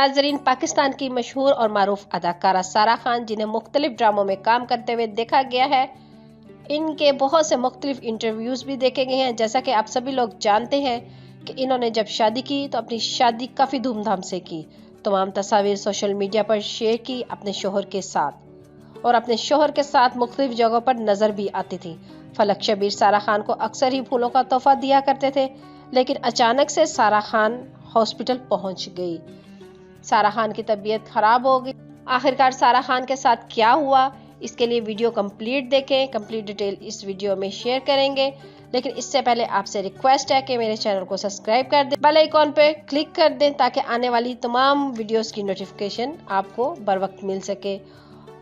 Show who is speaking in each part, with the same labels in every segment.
Speaker 1: नाजरीन, पाकिस्तान की मशहूर और मारूफ अदाकारा सारा खान, जिन्हें मुख्तलिफ ड्रामों में काम करते हुए देखा गया है, इनके बहुत से मुख्तलिफ इंटरव्यूज़ भी देखे गए हैं। जैसा कि आप सभी लोग जानते हैं कि इन्होंने जब शादी की तो अपनी शादी काफ़ी धूमधाम से की। तमाम तस्वीर सोशल मीडिया पर शेयर की अपने शोहर के साथ, और अपने शोहर के साथ मुख्तलिफ जगहों पर नज़र भी आती थी। फलक शबीर सारा खान को अक्सर ही फूलों का तोहफा दिया करते थे, लेकिन अचानक से सारा खान हॉस्पिटल पहुंच गई। सारा खान की तबीयत खराब हो गई। आखिरकार सारा खान के साथ क्या हुआ, इसके लिए वीडियो कंप्लीट देखें। कंप्लीट डिटेल इस वीडियो में शेयर करेंगे, लेकिन इससे पहले आपसे रिक्वेस्ट है कि मेरे चैनल को सब्सक्राइब कर दें, बेल आइकॉन पे क्लिक कर दें ताकि आने वाली तमाम वीडियोस की नोटिफिकेशन आपको बर वक्त मिल सके।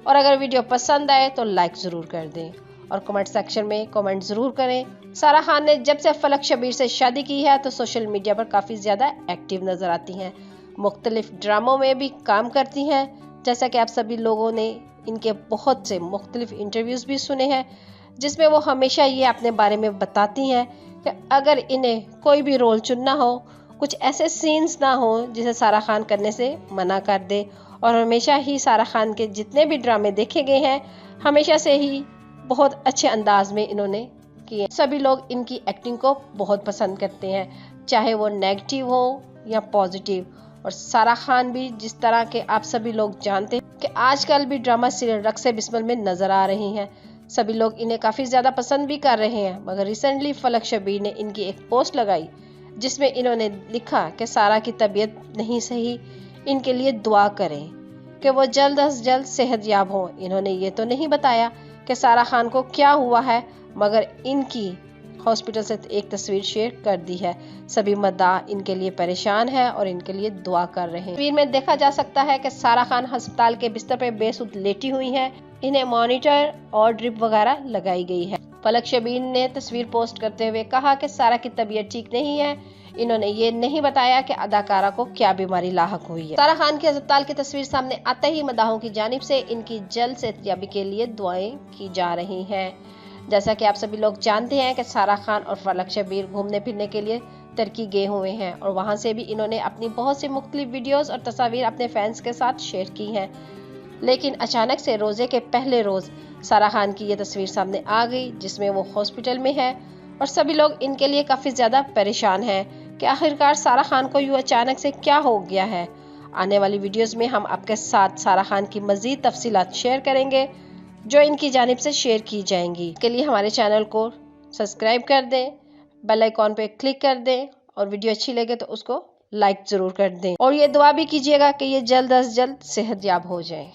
Speaker 1: और अगर वीडियो पसंद आए तो लाइक ज़रूर कर दें और कमेंट सेक्शन में कमेंट ज़रूर करें। सारा खान ने जब से फलक शबीर से शादी की है तो सोशल मीडिया पर काफ़ी ज़्यादा एक्टिव नज़र आती हैं, मुख्तलिफ ड्रामों में भी काम करती हैं। जैसा कि आप सभी लोगों ने इनके बहुत से मुख्तलिफ इंटरव्यूज़ भी सुने हैं, जिसमें वो हमेशा ये अपने बारे में बताती हैं कि अगर इन्हें कोई भी रोल चुनना हो, कुछ ऐसे सीन्स ना हो जिसे सारा खान करने से मना कर दे। और हमेशा ही सारा खान के जितने भी ड्रामे देखे गए हैं, हमेशा से ही बहुत अच्छे अंदाज में इन्होंने किए। सभी लोग इनकी एक्टिंग को बहुत पसंद करते हैं, चाहे वो नेगेटिव हो या पॉजिटिव। और सारा खान भी, जिस तरह के आप सभी लोग जानते हैं कि आजकल भी ड्रामा सीरियल रक्से बिस्मिल में नज़र आ रही हैं, सभी लोग इन्हें काफ़ी ज़्यादा पसंद भी कर रहे हैं। मगर रिसेंटली फलक शबीर ने इनकी एक पोस्ट लगाई जिसमें इन्होंने लिखा कि सारा की तबीयत नहीं सही, इनके लिए दुआ करें कि वो जल्द अज जल्द सेहतयाब हों। इन्होंने ये तो नहीं बताया कि सारा खान को क्या हुआ है, मगर इनकी हॉस्पिटल से एक तस्वीर शेयर कर दी है। सभी मद्दाह इनके लिए परेशान है और इनके लिए दुआ कर रहे हैं। तस्वीर में देखा जा सकता है कि सारा खान अस्पताल के बिस्तर पर बेसुध लेटी हुई हैं। इन्हें मॉनिटर और ड्रिप वगैरह लगाई गई है। फलक शबीर ने तस्वीर पोस्ट करते हुए कहा कि सारा की तबीयत ठीक नहीं है। इन्होंने ये नहीं बताया कि अदाकारा को क्या बीमारी लाहक हुई है। सारा खान के अस्पताल की तस्वीर सामने आते ही मदाहों की जानिब से इनकी जल्द सेहतयाबी के लिए दुआएं की जा रही हैं। जैसा कि आप सभी लोग जानते हैं कि सारा खान और फलक शबीर घूमने फिरने के लिए तुर्की गए हुए हैं, और वहां से भी इन्होंने अपनी बहुत सी मुख्तलिफ वीडियोस और तस्वीर अपने फैंस के साथ शेयर की हैं। लेकिन अचानक से रोज़े के पहले रोज़ सारा खान की ये तस्वीर सामने आ गई जिसमें वो हॉस्पिटल में है, और सभी लोग इनके लिए काफ़ी ज़्यादा परेशान हैं कि आखिरकार सारा खान को यूँ अचानक से क्या हो गया है। आने वाली वीडियोस में हम आपके साथ सारा खान की मज़ीद तफसीलात शेयर करेंगे जो इनकी जानिब से शेयर की जाएंगी। इसके लिए हमारे चैनल को सब्सक्राइब कर दें, बेल आइकॉन पे क्लिक कर दें, और वीडियो अच्छी लगे तो उसको लाइक ज़रूर कर दें। और ये दुआ भी कीजिएगा कि ये जल्द अज जल्द सेहतयाब हो जाए।